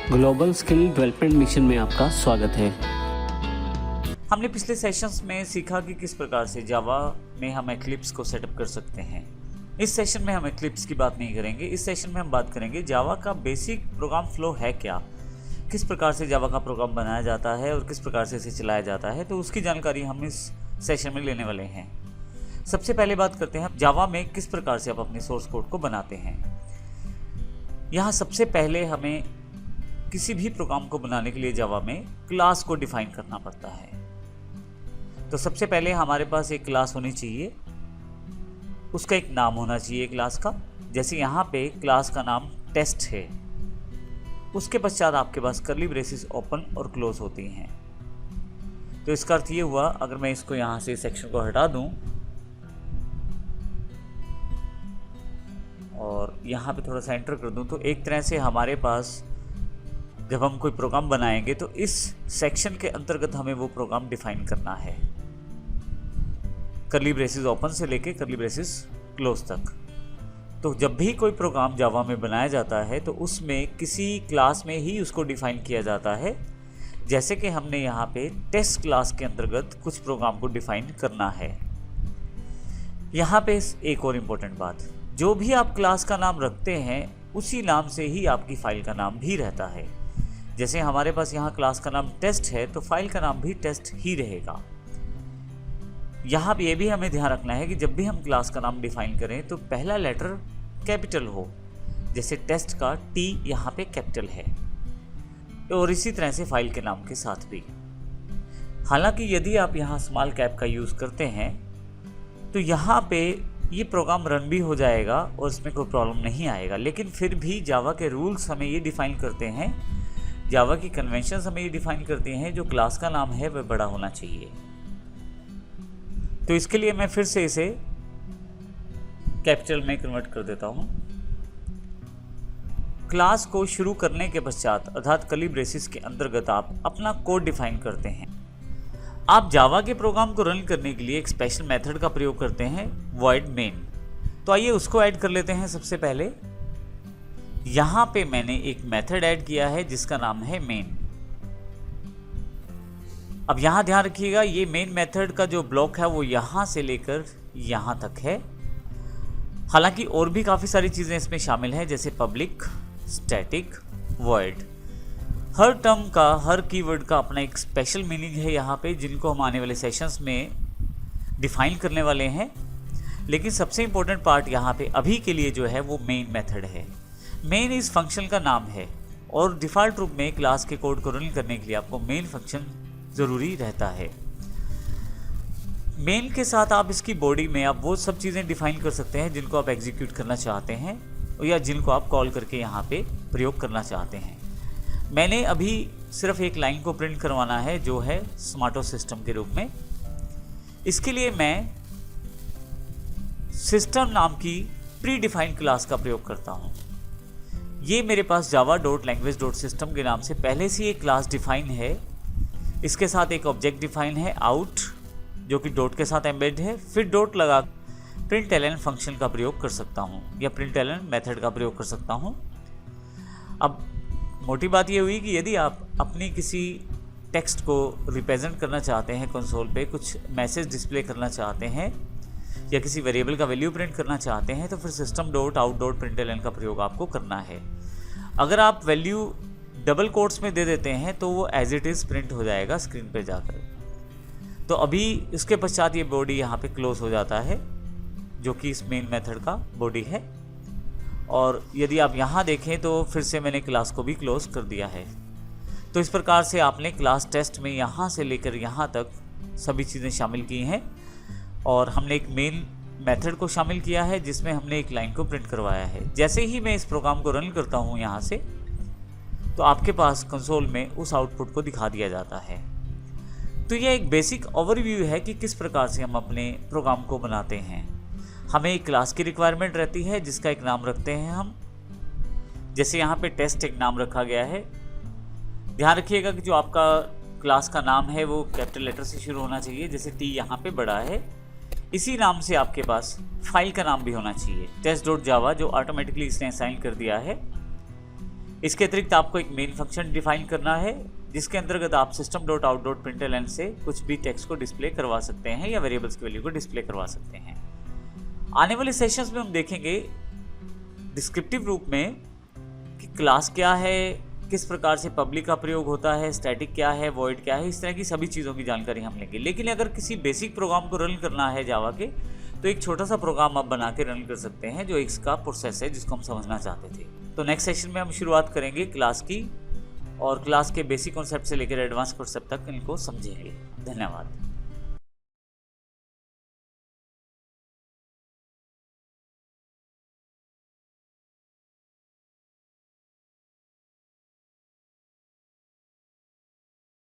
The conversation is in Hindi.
ग्लोबल स्किल डेवलपमेंट मिशन में आपका स्वागत है। हमने पिछले सेशंस में सीखा कि किस प्रकार से जावा में हम एक्लिप्स को सेटअप कर सकते हैं। इस सेशन में हम एक्लिप्स की बात नहीं करेंगे। इस सेशन में हम बात करेंगे जावा का बेसिक प्रोग्राम फ्लो है क्या, किस प्रकार से जावा का प्रोग्राम बनाया जाता है और किस प्रकार से इसे चलाया जाता है, तो उसकी जानकारी हम इस सेशन में लेने वाले हैं। सबसे पहले बात करते हैं जावा में किस प्रकार से आप अपने सोर्स कोड को बनाते हैं। यहाँ सबसे पहले हमें किसी भी प्रोग्राम को बनाने के लिए जावा में क्लास को डिफाइन करना पड़ता है। तो सबसे पहले हमारे पास एक क्लास होनी चाहिए, उसका एक नाम होना चाहिए क्लास का। जैसे यहाँ पे क्लास का नाम टेस्ट है, उसके पश्चात आपके पास कर्ली ब्रेसेस ओपन और क्लोज होती हैं। तो इसका अर्थ ये हुआ, अगर मैं इसको यहाँ से सेक्शन को हटा दूँ और यहाँ पे थोड़ा सा एंटर कर दूँ, तो एक तरह से हमारे पास जब हम कोई प्रोग्राम बनाएंगे तो इस सेक्शन के अंतर्गत हमें वो प्रोग्राम डिफाइन करना है, कर्ली ब्रेसेस ओपन से लेके कर्ली ब्रेसेस क्लोज तक। तो जब भी कोई प्रोग्राम जावा में बनाया जाता है तो उसमें किसी क्लास में ही उसको डिफाइन किया जाता है। जैसे कि हमने यहाँ पे टेस्ट क्लास के अंतर्गत कुछ प्रोग्राम को डिफाइन करना है। यहाँ पे एक और इम्पोर्टेंट बात, जो भी आप क्लास का नाम रखते हैं उसी नाम से ही आपकी फाइल का नाम भी रहता है। जैसे हमारे पास यहाँ क्लास का नाम टेस्ट है तो फाइल का नाम भी टेस्ट ही रहेगा। यहाँ पे ये भी हमें ध्यान रखना है कि जब भी हम क्लास का नाम डिफाइन करें तो पहला लेटर कैपिटल हो, जैसे टेस्ट का टी यहाँ पे कैपिटल है, और इसी तरह से फाइल के नाम के साथ भी। हालांकि यदि आप यहाँ स्मॉल कैप का यूज़ करते हैं तो यहाँ पे ये प्रोग्राम रन भी हो जाएगा और इसमें कोई प्रॉब्लम नहीं आएगा। लेकिन फिर भी जावा के रूल्स हमें ये डिफाइन करते हैं, जावा की कन्वेंशंस हमें ये डिफाइन करते हैं, जो क्लास का नाम है वह बड़ा होना चाहिए। तो इसके लिए मैं फिर से इसे कैपिटल में कन्वर्ट कर देता हूँ। क्लास को शुरू करने के पश्चात अर्थात कर्ली ब्रेसेस के अंतर्गत आप अपना कोड डिफाइन करते हैं। आप जावा के प्रोग्राम को रन करने के लिए एक स्पेशल मेथड का प्रयोग करते हैं, वॉइड मेन। तो आइए उसको ऐड कर लेते हैं। सबसे पहले यहाँ पे मैंने एक मेथड ऐड किया है जिसका नाम है मेन। अब यहाँ ध्यान रखिएगा, ये मेन मेथड का जो ब्लॉक है वो यहाँ से लेकर यहाँ तक है। हालांकि और भी काफ़ी सारी चीज़ें इसमें शामिल हैं, जैसे पब्लिक, स्टैटिक, वॉइड। हर टर्म का, हर कीवर्ड का अपना एक स्पेशल मीनिंग है यहाँ पे, जिनको हम आने वाले सेशंस में डिफाइन करने वाले हैं। लेकिन सबसे इम्पोर्टेंट पार्ट यहाँ पे अभी के लिए जो है वो मेन मेथड है। मेन इस फंक्शन का नाम है और डिफ़ॉल्ट रूप में क्लास के कोड को रन करने के लिए आपको मेन फंक्शन ज़रूरी रहता है। मेन के साथ आप इसकी बॉडी में आप वो सब चीज़ें डिफाइन कर सकते हैं जिनको आप एग्जीक्यूट करना चाहते हैं या जिनको आप कॉल करके यहाँ पे प्रयोग करना चाहते हैं। मैंने अभी सिर्फ एक लाइन को प्रिंट करवाना है जो है स्मार्टो सिस्टम के रूप में। इसके लिए मैं सिस्टम नाम की प्री डिफाइंड क्लास का प्रयोग करता हूँ। ये मेरे पास java.language.system के नाम से पहले से एक क्लास डिफाइन है। इसके साथ एक ऑब्जेक्ट डिफाइन है आउट, जो कि डॉट के साथ एम्बेड है। फिर डॉट लगा println फंक्शन का प्रयोग कर सकता हूँ या println मेथड का प्रयोग कर सकता हूँ। अब मोटी बात ये हुई कि यदि आप अपनी किसी टेक्स्ट को रिप्रेजेंट करना चाहते हैं कंसोल पे, कुछ मैसेज डिस्प्ले करना चाहते हैं या किसी वेरिएबल का वैल्यू प्रिंट करना चाहते हैं, तो फिर system.out.println का प्रयोग आपको करना है। अगर आप वैल्यू डबल कोट्स में दे देते हैं तो वो एज इट इज़ प्रिंट हो जाएगा स्क्रीन पे जाकर। तो अभी इसके पश्चात ये बॉडी यहाँ पे क्लोज हो जाता है, जो कि इस मेन मेथड का बॉडी है। और यदि आप यहाँ देखें तो फिर से मैंने क्लास को भी क्लोज कर दिया है। तो इस प्रकार से आपने क्लास टेस्ट में यहाँ से लेकर यहाँ तक सभी चीज़ें शामिल की हैं और हमने एक मेन मेथड को शामिल किया है जिसमें हमने एक लाइन को प्रिंट करवाया है। जैसे ही मैं इस प्रोग्राम को रन करता हूँ यहाँ से, तो आपके पास कंसोल में उस आउटपुट को दिखा दिया जाता है। तो यह एक बेसिक ओवरव्यू है कि किस प्रकार से हम अपने प्रोग्राम को बनाते हैं। हमें एक क्लास की रिक्वायरमेंट रहती है जिसका एक नाम रखते हैं हम। जैसे यहाँ पे टेस्ट एक नाम रखा गया है। ध्यान रखिएगा कि जो आपका क्लास का नाम है वो कैपिटल लेटर से शुरू होना चाहिए, जैसे टी यहाँ पे बड़ा है। इसी नाम से आपके पास फाइल का नाम भी होना चाहिए, test.java, जो ऑटोमेटिकली इसने असाइन कर दिया है। इसके अतिरिक्त आपको एक मेन फंक्शन डिफाइन करना है जिसके अंतर्गत आप system.out.println से कुछ भी टेक्स्ट को डिस्प्ले करवा सकते हैं या वेरिएबल्स की वैल्यू को डिस्प्ले करवा सकते हैं। आने वाले सेशंस में हम देखेंगे डिस्क्रिप्टिव रूप में कि क्लास क्या है, किस प्रकार से पब्लिक का प्रयोग होता है, स्टैटिक क्या है, वॉइड क्या है, इस तरह की सभी चीज़ों की जानकारी हम लेंगे। लेकिन अगर किसी बेसिक प्रोग्राम को रन करना है जावा के, तो एक छोटा सा प्रोग्राम आप बना के रन कर सकते हैं जो इसका प्रोसेस है जिसको हम समझना चाहते थे। तो नेक्स्ट सेशन में हम शुरुआत करेंगे क्लास की और क्लास के बेसिक कॉन्सेप्ट से लेकर एडवांस कॉन्सेप्ट तक इनको समझेंगे। धन्यवाद।